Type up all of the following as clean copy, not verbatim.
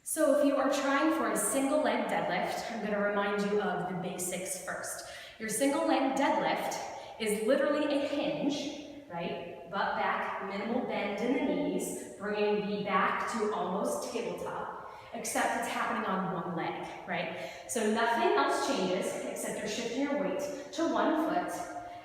So if you are trying for a single leg deadlift, I'm going to remind you of the basics first. Your single leg deadlift is literally a hinge, right? Butt back, minimal bend in the knees, bringing the back to almost tabletop, except it's happening on one leg, right? So nothing else changes except you're shifting your weight to one foot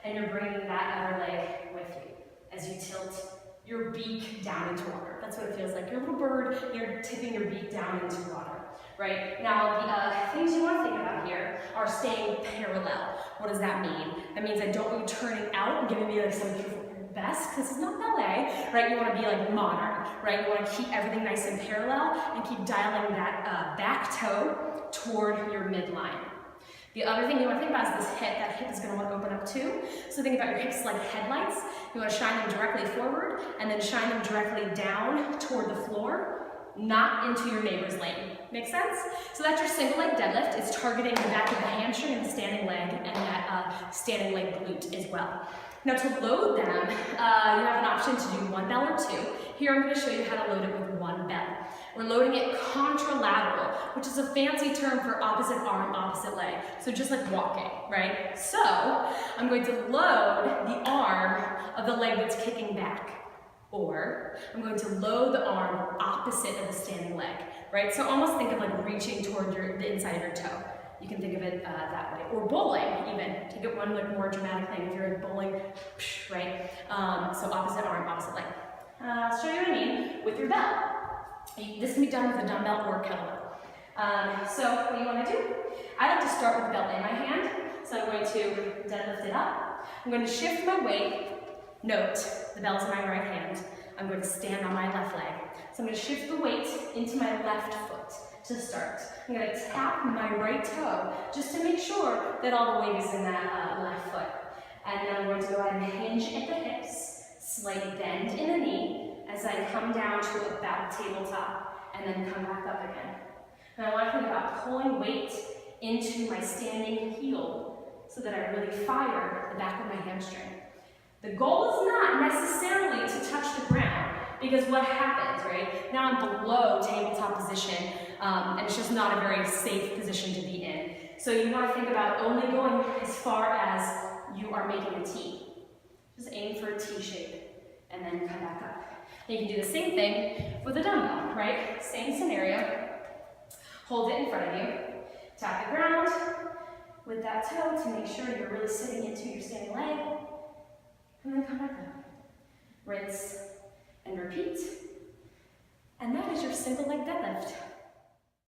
and you're bringing that other leg with you as you tilt your beak down into water. That's what it feels like. You're a little bird, you're tipping your beak down into water, right? Now, the things you want to think about here are staying parallel. What does that mean? That means I don't want you turning out and giving me like some beautiful vest, because this is not ballet, right? You want to be like modern, right? You want to keep everything nice and parallel and keep dialing that back toe toward your midline. The other thing you want to think about is this hip. That hip is going to want to open up too. So think about your hips like headlights. You want to shine them directly forward and then shine them directly down toward the floor, not into your neighbor's lane. Make sense? So that's your single leg deadlift. It's targeting the back of the hamstring and the standing leg and that standing leg glute as well. Now to load them, you have an option to do one bell or two. Here I'm going to show you how to load it with one bell. We're loading it contralateral, which is a fancy term for opposite arm, opposite leg. So just like walking, right? So I'm going to load the arm of the leg that's kicking back. Or I'm going to load the arm opposite of the standing leg, right? So almost think of like reaching toward the inside of your toe. You can think of it that way. Or bowling, even. Take it one like more dramatic thing. If you're in bowling, right? So opposite arm, opposite leg. I'll show you what I mean with your bell. This can be done with a dumbbell or a kettlebell. So what do you want to do? I like to start with the bell in my hand. So I'm going to deadlift it up. I'm going to shift my weight. Note, the bell's in my right hand. I'm going to stand on my left leg. So I'm going to shift the weight into my left foot to start. I'm going to tap my right toe just to make sure that all the weight is in that left foot. And then I'm going to go ahead and hinge at the hips, slight bend in the knee as I come down to about tabletop and then come back up again. And I want to think about pulling weight into my standing heel so that I really fire the back of my hamstring. The goal is not necessarily to touch the ground, because what happens, right? Now I'm below tabletop position, and it's just not a very safe position to be in. So you want to think about only going as far as you are making a T. Just aim for a T shape, and then come back up. And you can do the same thing with a dumbbell, right? Same scenario. Hold it in front of you. Tap the ground with that toe to make sure you're really sitting into your standing leg. And then come back up. Rinse and repeat. And that is your single leg deadlift.